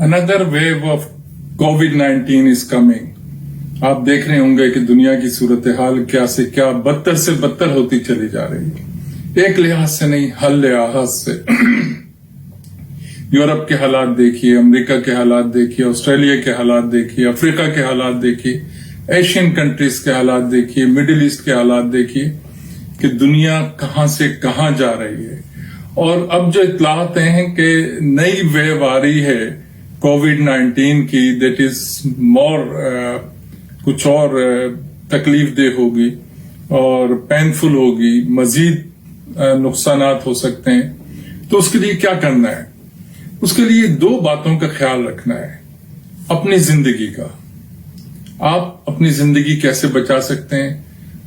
Another wave of COVID-19 is coming. आप देख रहे होंगे कि दुनिया की सूरत हाल क्या से क्या बदतर से बदतर होती चली जा रही है। एक लिहाज से नहीं, हर लिहाज से। यूरोप के हालात देखिए, अमेरिका के हालात देखिए, ऑस्ट्रेलिया के हालात देखिए, अफ्रीका के हालात देखिए, एशियन कंट्रीज के हालात देखिए, मिडिल ईस्ट के हालात देखिए कि दुनिया कहां से कहां जा रही है। और अब जो इत्तलात हैं कि नई वेव आ रही है कोविड-19 की, दैट इज मोर कुछ और तकलीफ देह होगी और पेनफुल होगी, मजीद नुकसानात हो सकते हैं। तो उसके लिए क्या करना है? उसके लिए दो बातों का ख्याल रखना है। अपनी जिंदगी का, आप अपनी जिंदगी कैसे बचा सकते हैं?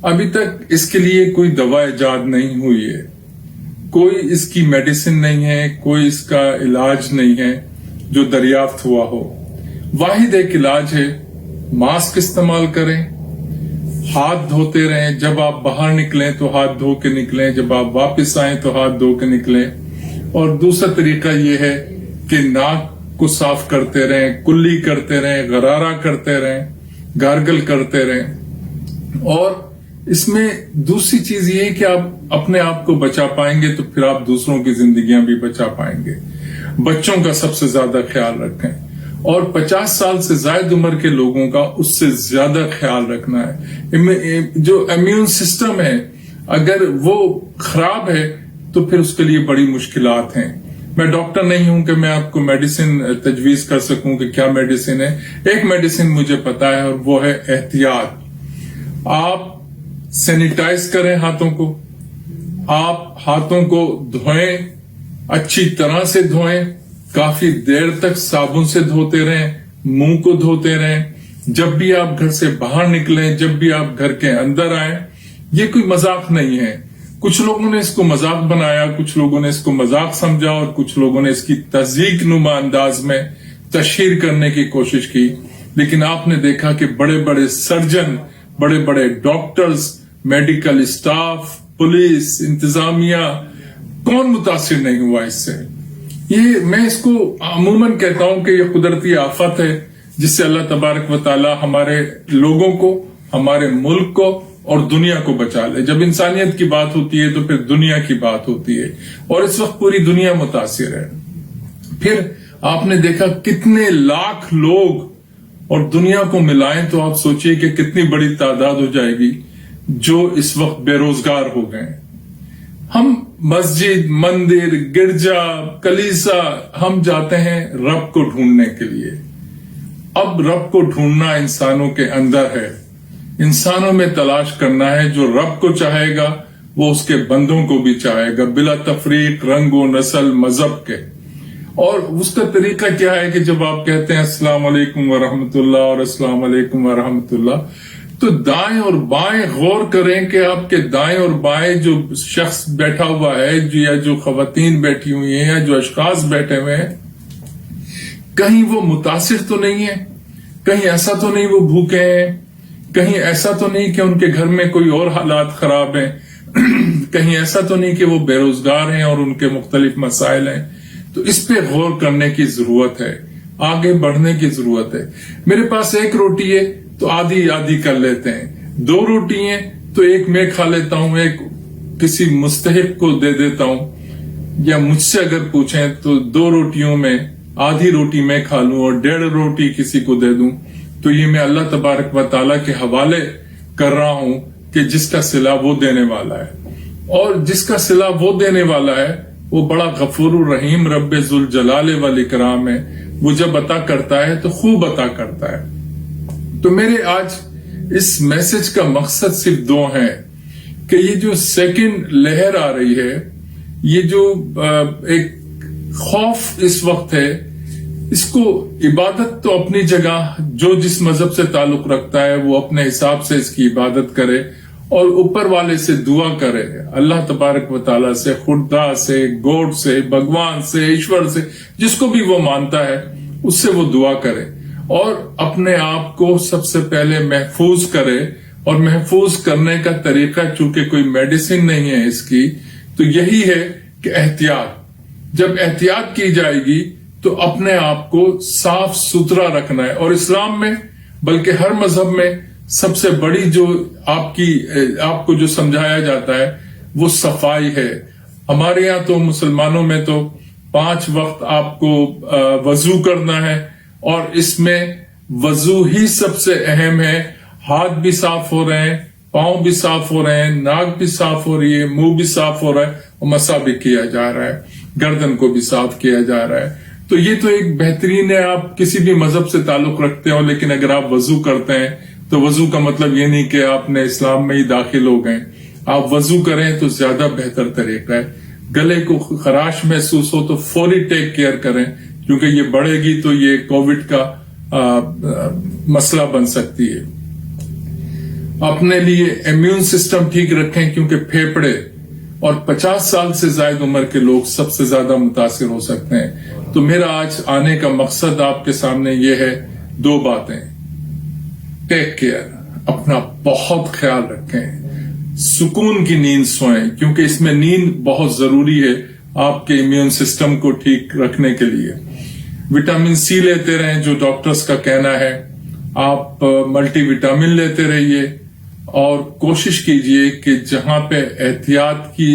अभी तक इसके लिए कोई दवा इजाद नहीं हुई है, कोई इसकी मेडिसिन नहीं है, कोई इसका इलाज नहीं है जो दरियाफ्त हुआ हो। वाहिद एक इलाज है, मास्क इस्तेमाल करें, हाथ धोते रहें, जब आप बाहर निकलें तो हाथ धो के निकलें, जब आप वापस आएं तो हाथ धो के निकलें। और दूसरा तरीका यह है कि नाक को साफ करते रहें, कुल्ली करते रहें, गरारा करते रहें, गार्गल करते रहें। और इसमें दूसरी चीज ये है कि आप अपने आप को बचा पाएंगे तो फिर आप दूसरों की जिंदगियां भी बचा पाएंगे। बच्चों का सबसे ज्यादा ख्याल रखें और 50 साल से ज्यादा उम्र के लोगों का उससे ज्यादा ख्याल रखना है। जो इम्यून सिस्टम है अगर वो खराब है तो फिर उसके लिए बड़ी मुश्किलात हैं। मैं डॉक्टर नहीं हूं कि मैं आपको मेडिसिन तजवीज कर सकूं कि क्या मेडिसिन है। एक मेडिसिन मुझे पता है और वो है एहतियात। आप सैनिटाइज करें हाथों को, आप हाथों को धोएं, अच्छी तरह से धोएं, काफी देर तक साबुन से धोते रहें, मुंह को धोते रहें। जब भी आप घर से बाहर निकलें, जब भी आप घर के अंदर आए, ये कोई मजाक नहीं है। कुछ लोगों ने इसको मजाक बनाया, कुछ लोगों ने इसको मजाक समझा और कुछ लोगों ने इसकी तज़ीक नुमा अंदाज में तशहीर करने की कोशिश की। लेकिन आपने देखा कि बड़े बड़े सर्जन, बड़े बड़े डॉक्टर्स, मेडिकल स्टाफ, पुलिस, इंतजामिया, कौन मुतासिर नहीं हुआ इससे। ये मैं इसको अमूमन कहता हूं कि ये कुदरती आफत है जिससे अल्लाह तबारक व तआला हमारे लोगों को, हमारे मुल्क को और दुनिया को बचा ले। जब इंसानियत की बात होती है तो फिर दुनिया की बात होती है और इस वक्त पूरी दुनिया मुतासिर है। फिर आपने देखा कितने लाख लोग और दुनिया को मिलाएं तो आप सोचिए कि कितनी बड़ी तादाद हो जाएगी जो इस वक्त बेरोजगार हो गए। हम मस्जिद, मंदिर, गिरजा, कलीसा हम जाते हैं रब को ढूंढने के लिए। अब रब को ढूंढना इंसानों के अंदर है, इंसानों में तलाश करना है। जो रब को चाहेगा वो उसके बंदों को भी चाहेगा, बिला तफरीक, रंग व नस्ल, मजहब के। और उसका तरीका क्या है कि जब आप कहते हैं अस्सलाम वालेकुम व रहमतुल्लाह और अस्सलाम वालेकुम व रहमतुल्लाह, तो दाएं और बाएं गौर करें कि आपके दाएं और बाएं जो शख्स बैठा हुआ है या जो खवातीन बैठी हुई हैं या जो अशखास बैठे हुए हैं, कहीं वो मुतासिर तो नहीं है, कहीं ऐसा तो नहीं वो भूखे हैं, कहीं ऐसा तो नहीं कि उनके घर में कोई और हालात खराब हैं, कहीं ऐसा तो नहीं कि वो बेरोजगार हैं और उनके मुख्तलिफ मसाइल हैं। तो इस पे गौर करने की जरूरत है, आगे बढ़ने की जरूरत है। मेरे पास एक रोटी है तो आधी आधी कर लेते हैं, दो रोटी है तो एक मैं खा लेता हूं, एक किसी मुस्तहिक को दे देता हूं। या मुझसे अगर पूछें तो दो रोटियों में आधी रोटी मैं खा लूं और 1.5 रोटी किसी को दे दूं, तो ये मैं अल्लाह तबारक व तआला के हवाले कर रहा हूं कि जिसका सिला वो देने वाला है। और जिसका सिला वो देने वाला है वो बड़ा गफूरुर रहीम रब्बे जुल जलाले वल इकराम है। वो जब अता करता है तो खूब अता करता है। तो मेरे आज इस मैसेज का मकसद सिर्फ दो है कि ये जो सेकंड लहर आ रही है, ये जो एक खौफ इस वक्त है, इसको इबादत तो अपनी जगह जो जिस मजहब से ताल्लुक रखता है वो अपने हिसाब से इसकी इबादत करे और ऊपर वाले से दुआ करे, अल्लाह तबारक व तआला से, खुदा से, गॉड से, भगवान से, ईश्वर से, जिसको भी वो मानता है उससे वो दुआ करे और अपने आप को सबसे पहले महफूज करे। और महफूज करने का तरीका चूंकि कोई मेडिसिन नहीं है इसकी, तो यही है कि एहतियात। जब एहतियात की जाएगी تو اپنے آپ کو صاف ستھرا رکھنا ہے. اور اسلام میں بلکہ ہر مذہب میں سب سے بڑی جو آپ کو جو سمجھایا جاتا ہے وہ صفائی ہے. ہمارے یہاں تو مسلمانوں میں تو 5 وقت آپ کو وضو کرنا ہے، اور اس میں وضو ہی سب سے اہم ہے. ہاتھ بھی صاف ہو رہے ہیں، پاؤں بھی صاف ہو رہے ہیں، ناک بھی صاف ہو رہی ہے، منہ بھی صاف ہو رہا ہے، اور مسا بھی کیا جا رہا ہے، گردن کو بھی صاف کیا جا رہا ہے. تو یہ تو ایک بہترین ہے. آپ کسی بھی مذہب سے تعلق رکھتے ہو، لیکن اگر آپ وضو کرتے ہیں تو وضو کا مطلب یہ نہیں کہ آپ نے اسلام میں ہی داخل ہو گئے. آپ وضو کریں تو زیادہ بہتر طریقہ ہے. گلے کو خراش محسوس ہو تو فوری ٹیک کیئر کریں، کیونکہ یہ بڑھے گی تو یہ کووڈ کا مسئلہ بن سکتی ہے. اپنے لیے امیون سسٹم ٹھیک رکھیں، کیونکہ پھیپھڑے اور 50 سال سے زائد عمر کے لوگ سب سے زیادہ متاثر ہو سکتے ہیں. تو میرا آج آنے کا مقصد آپ کے سامنے یہ ہے، 2 باتیں. ٹیک کیئر، اپنا بہت خیال رکھیں. سکون کی نیند سوئیں، کیونکہ اس میں نیند بہت ضروری ہے آپ کے امیون سسٹم کو ٹھیک رکھنے کے لیے. وٹامن سی لیتے رہیں، جو ڈاکٹرز کا کہنا ہے. آپ ملٹی وٹامن لیتے رہیے، اور کوشش کیجئے کہ جہاں پہ احتیاط کی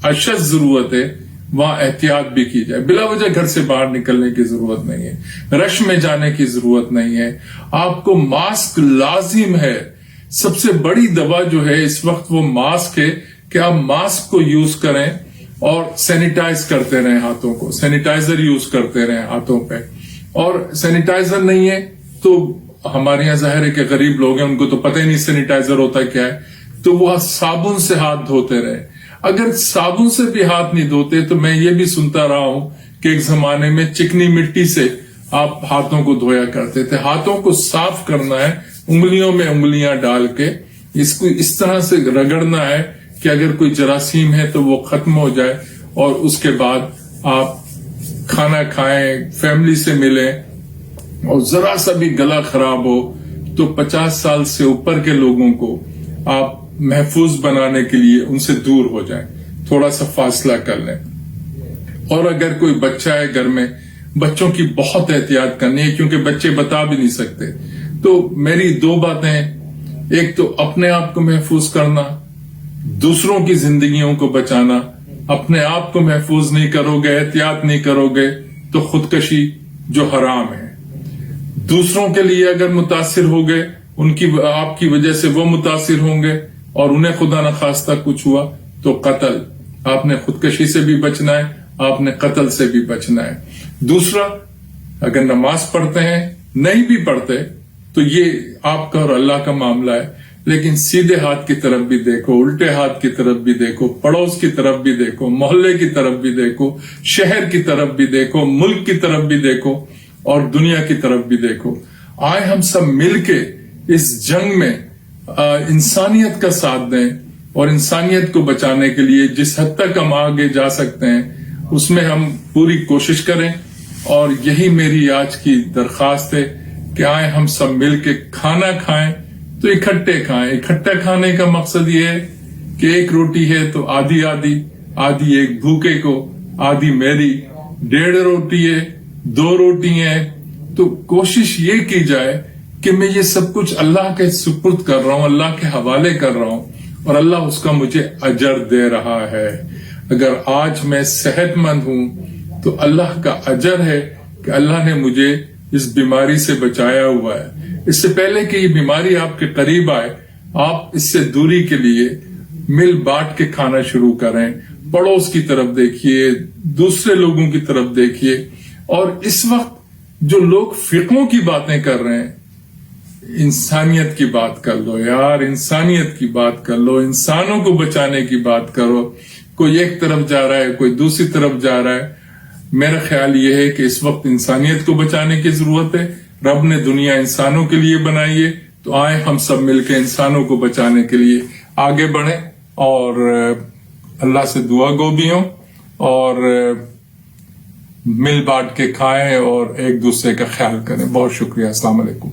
اشد ضرورت ہے وہاں احتیاط بھی کی جائے. بلا وجہ گھر سے باہر نکلنے کی ضرورت نہیں ہے، رش میں جانے کی ضرورت نہیں ہے. آپ کو ماسک لازم ہے. سب سے بڑی دوا جو ہے اس وقت وہ ماسک ہے، کہ آپ ماسک کو یوز کریں اور سینیٹائز کرتے رہیں ہاتھوں کو. سینیٹائزر یوز کرتے رہیں ہاتھوں پہ. اور سینیٹائزر نہیں ہے تو ہمارے یہاں ظاہر ہے کہ غریب لوگ ہیں، ان کو تو پتہ ہی نہیں سینیٹائزر ہوتا کیا ہے، تو وہ صابن سے ہاتھ دھوتے رہے. اگر صابن سے بھی ہاتھ نہیں دھوتے تو میں یہ بھی سنتا رہا ہوں کہ ایک زمانے میں چکنی مٹی سے آپ ہاتھوں کو دھویا کرتے تھے. ہاتھوں کو صاف کرنا ہے، انگلیوں میں انگلیاں ڈال کے اس کو اس طرح سے رگڑنا ہے کہ اگر کوئی جراثیم ہے تو وہ ختم ہو جائے. اور اس کے بعد آپ کھانا کھائیں، فیملی سے ملیں. اور ذرا سا بھی گلا خراب ہو تو 50 سال سے اوپر کے لوگوں کو آپ محفوظ بنانے کے لیے ان سے دور ہو جائیں، تھوڑا سا فاصلہ کر لیں. اور اگر کوئی بچہ ہے گھر میں، بچوں کی بہت احتیاط کرنی ہے، کیونکہ بچے بتا بھی نہیں سکتے. تو میری 2 باتیں ہیں. ایک تو اپنے آپ کو محفوظ کرنا، دوسروں کی زندگیوں کو بچانا. اپنے آپ کو محفوظ نہیں کرو گے، احتیاط نہیں کرو گے تو خودکشی جو حرام ہے. دوسروں کے لیے اگر متاثر ہو گئے، آپ کی وجہ سے وہ متاثر ہوں گے اور انہیں خدا نخواستہ کچھ ہوا تو قتل. آپ نے خودکشی سے بھی بچنا ہے، آپ نے قتل سے بھی بچنا ہے. دوسرا، اگر نماز پڑھتے ہیں، نہیں بھی پڑھتے تو یہ آپ کا اور اللہ کا معاملہ ہے، لیکن سیدھے ہاتھ کی طرف بھی دیکھو، الٹے ہاتھ کی طرف بھی دیکھو، پڑوس کی طرف بھی دیکھو، محلے کی طرف بھی دیکھو، شہر کی طرف بھی دیکھو، ملک کی طرف بھی دیکھو، اور دنیا کی طرف بھی دیکھو. آئے ہم سب مل کے اس جنگ میں انسانیت کا ساتھ دیں، اور انسانیت کو بچانے کے لیے جس حد تک ہم آگے جا سکتے ہیں اس میں ہم پوری کوشش کریں. اور یہی میری آج کی درخواست ہے کہ آئے ہم سب مل کے کھانا کھائیں تو اکٹھے کھائیں. اکٹھے کھانے کا مقصد یہ ہے کہ ایک روٹی ہے تو آدھی ایک بھوکے کو، آدھی میری. 1.5 روٹی ہے، 2 روٹی ہیں، تو کوشش یہ کی جائے کہ میں یہ سب کچھ اللہ کے سپرد کر رہا ہوں، اللہ کے حوالے کر رہا ہوں، اور اللہ اس کا مجھے اجر دے رہا ہے. اگر آج میں صحت مند ہوں تو اللہ کا اجر ہے کہ اللہ نے مجھے اس بیماری سے بچایا ہوا ہے. اس سے پہلے کہ یہ بیماری آپ کے قریب آئے، آپ اس سے دوری کے لیے مل بانٹ کے کھانا شروع کریں. پڑوس کی طرف دیکھیے، دوسرے لوگوں کی طرف دیکھیے. اور اس وقت جو لوگ فقوں کی باتیں کر رہے ہیں، انسانیت کی بات کر لو یار، انسانیت کی بات کر لو، انسانوں کو بچانے کی بات کرو. کوئی ایک طرف جا رہا ہے، کوئی دوسری طرف جا رہا ہے. میرا خیال یہ ہے کہ اس وقت انسانیت کو بچانے کی ضرورت ہے. رب نے دنیا انسانوں کے لیے بنائی ہے، تو آئے ہم سب مل کے انسانوں کو بچانے کے لیے آگے بڑھیں، اور اللہ سے دعا گو بھی ہوں، اور مل بانٹ کے کھائیں اور ایک دوسرے کا خیال کریں. بہت شکریہ. السلام علیکم.